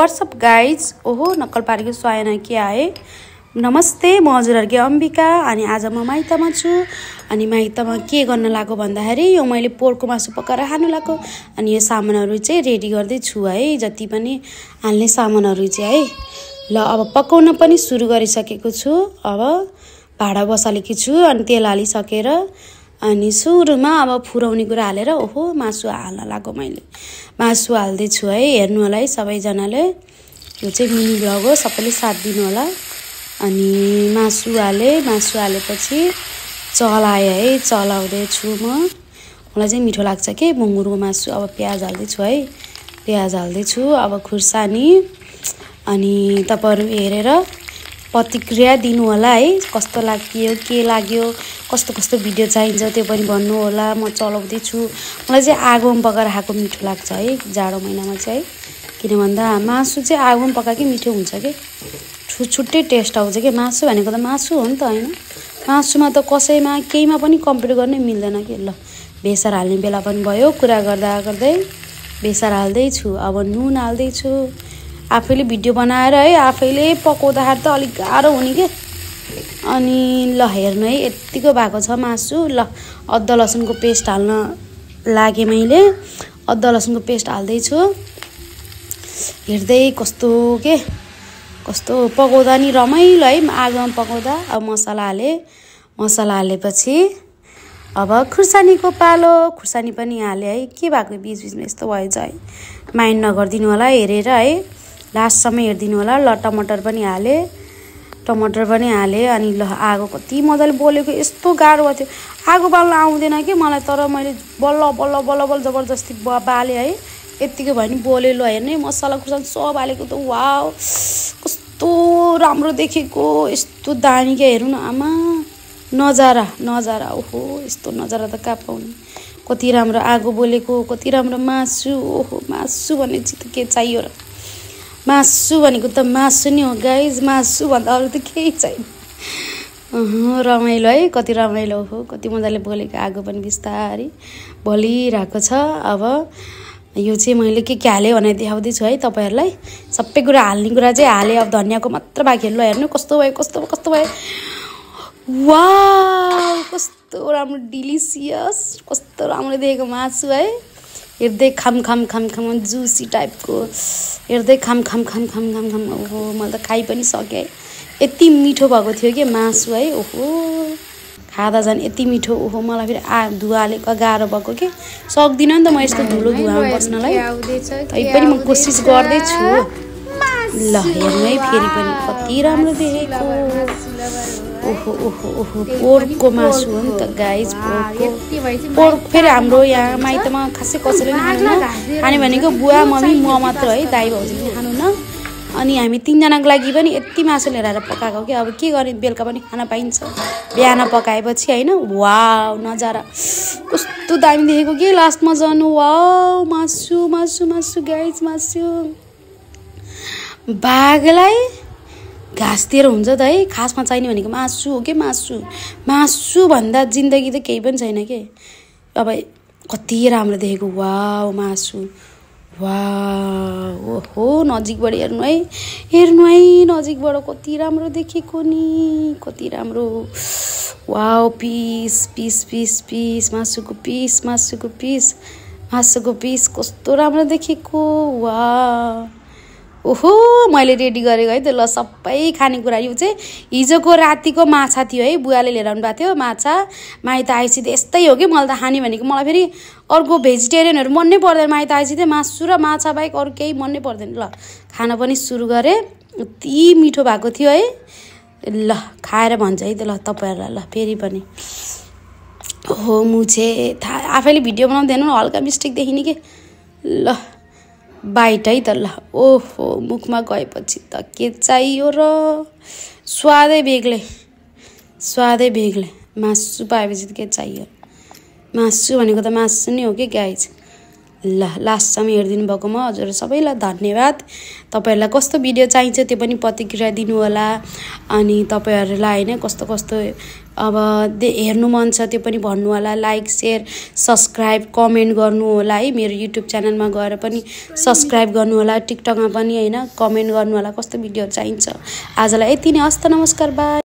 What's up guys ओहो नक्कल पारेको स्वायना के आए नमस्ते म हजुरहरुकी अम्बिका अनि आज म माइतमा छु अनि माइतमा के गर्न लागो भन्दाखेरि यो मैले पोर्कको मासु पकाएर खानु लागो अनि यो सामानहरु चाहिँ रेडी गर्दै छु है जति पनि हाल्ने सामानहरु चाहिँ है ल अब पकाउन पनि सुरु गरिसकेको छु अब भाडा बसालेकी छु अनि तेल हालिसकेर अनि सुरुमा अब फुराउने कुरा हालेर ओहो मासु हाल्न लागो मैले मासु हाल्दै छु है हेर्नु होला है सबै जनाले यो चाहिँ मिनी ब्लग हो सबैले साथ दिनु होला अनि मासु हालेपछि चलाए है चलाउँदै छु मलाई चाहिँ मिठो लाग्छ के मुङ्गुरको मासु अब प्याज हाल्दै छु है प्याज हाल्दै छु अब खुर्सानी अनि तपाईहरु हेरेर प्रतिक्रिया दिनु होला है कस्तो लाग्यो के लाग्यो कस्तो कस्तो भिडियो चाहिन्छ त्यो पनि भन्नु होला म चलाउँदै छु मलाई चाहिँ आगोमा पकाएर खाएको मिठो लाग्छ है जाडो महिनामा चाहिँ किन भन्दा मासु चाहिँ आगोमा पकाएकै मिठो हुन्छ के छुट्टै टेस्ट आउँछ के मासु भनेको त मासु हो नि त हैन मासुमा त कसैमा केहीमा पनि कम्पेयर गर्नै मिल्दैन के ल बेसार हाल्ने बेला पनि भयो कुरा गर्दा गर्दै बेसार हाल्दै छु अब नुन हाल्दै छु आफैले भिडियो बनाएर है आफैले पकाउँदाखेरि त अलिक गाह्रो हुने के अनि ल हेर्नु है यतिको भएको छ मासु ल अदुवा लसुनको पेस्ट हाल्न लागे मैले अदुवा लसुनको पेस्ट हाल्दै छु हेर्दै कस्तो पकाउँदा नि रमाइलो है आगोमा पकाउँदा अब मसला हालेपछि अब खुर्सानीको पालो खुर्सानी पनि हाले है के भएको बीचमा यस्तो भएछ है माइन्ड नगर्दिनु होला हेरेर है लास्टसम्म हेर्दिनु होला ल टमाटर पनि हाले अनि ल आगो कति मजाले बोलेको यस्तो गाह्रो भयो आगो बाल्न आउँदैन के मलाई तर मैले बल्ल जबरजस्ती बाले है यतिको भयो नि बोले ल हेर्ने मसला खुर्सानी सब हालेको त वाउ कस्तो राम्रो देखेको यस्तो दानी के हेर्नु न आमा नजारा ओहो यस्तो नजारा त कहाँ पाउने कति राम्रो आगो बोलेको कति राम्रो मासु ओहो मासु भन्ने चाहिँ के चाहियो र मासु भनेको त मासु नि हो गाइज मासु भन्दा अरु त केही छैन रमाइलो है कति रमाइलो हो कति मजाले बोलेको आगो पनि बिस्तारै बलिरहेको छ अब यो चाहिँ मैले के हाले भनेर देखाउँदै छु है तपाईहरुलाई सबै कुरा हाल्ने कुरा चाहिँ हाले अब धनियाको मात्र बाँकी ल हेर्नु कस्तो भयो वाउ कस्तो राम्रो डिलिसियस कस्तो राम्रो देखेको मासु है हेर्दै खाम जुसी टाइपको हेर्दै खाम ओहो मैले त खाइ पनि सके यति मिठो भएको थियो के मासु है ओहो खादा झन् यति मिठो ओहो मलाई फेरि धुवाले गाह्रो भएको के सक्दिन नि त म यस्तो धुलो धुवामा बस्नलाई तैपनि म कोसिस गर्दै छु ल हेर्नु है फेरि पनि कति राम्रो देखेको ओहो पोर्कको मासु हो नि त गाइज पोर्क फेरि हाम्रो यहाँ माइतमा खासै कसैले नि खाने भनेको बुवा मम्मी म मात्र है दाइ भाउजूले खानु न अनि हामी तीनजनाको लागि पनि यति मासु लिएर आएर पकाएको के अब के गर्ने बेलुका पनि खान पाइन्छ बिहान पकाएपछि हैन वाउ नजारा कस्तो दामी देखेको के लास्टमा जानु वाउ मासु गाइज मासु बाघलाई घाँस दिएर हुन्छ त है खासमा चाहिने भनेको मासु हो के मासु भन्दा जिन्दगी त केही पनि छैन के अब कति राम्रो देखेको वाउ मासु वाउ ओहो नजिकबाट हेर्नु है नजिकबाट कति राम्रो देखेको नि कति राम्रो वाउ पिस मासुको पिस कस्तो राम्रो देखेको वाउ ओहो मैले रेडी गरेको है त ल सबै खानेकुरा यो चाहिँ हिजोको रातिको माछा थियो है बुवाले लिएर आउनु भएको थियो माछा माइत आएपछि त यस्तै हो कि मलाई त खाने भनेको मलाई फेरि अर्को भेजिटेरियनहरु मन नै पर्दैन माइत आएपछि त मासु र माछा बाहेक अरु केही मन नै पर्दैन ल खाना पनि सुरु गरे यति मिठो भएको थियो है ल खाएर भन्छ है त ल तपाईहरुलाई ल फेरि पनि ओहो मुछे आफैले भिडियो बनाउँदैन हल्का मिस्टेक देखिने के ल बाइट है त ल ओहो मुखमा गएपछि त के चाहियो र स्वादै बेग्लै मासु पाएपछि त के चाहियो मासु भनेको त मासु नै हो के गाइज ल लास्टसम्म हेरिदिनु भएकोमा हजुर सबैलाई धन्यवाद। तपाईहरुलाई कस्तो भिडियो चाहिन्छ त्यो पनि प्रतिक्रिया दिनु होला। अनि तपाईहरुलाई हैन कस्तो कस्तो अब हेर्नु मन छ त्यो पनि भन्नु होला। लाइक शेयर सब्स्क्राइब कमेन्ट गर्नु होला है। मेरो युट्युब च्यानलमा गएर पनि सब्स्क्राइब गर्नु होला। टिकटकमा पनि हैन कमेन्ट गर्नु होला कस्तो भिडियो चाहिन्छ। आजलाई यति नै। हस्त नमस्कार बाइ।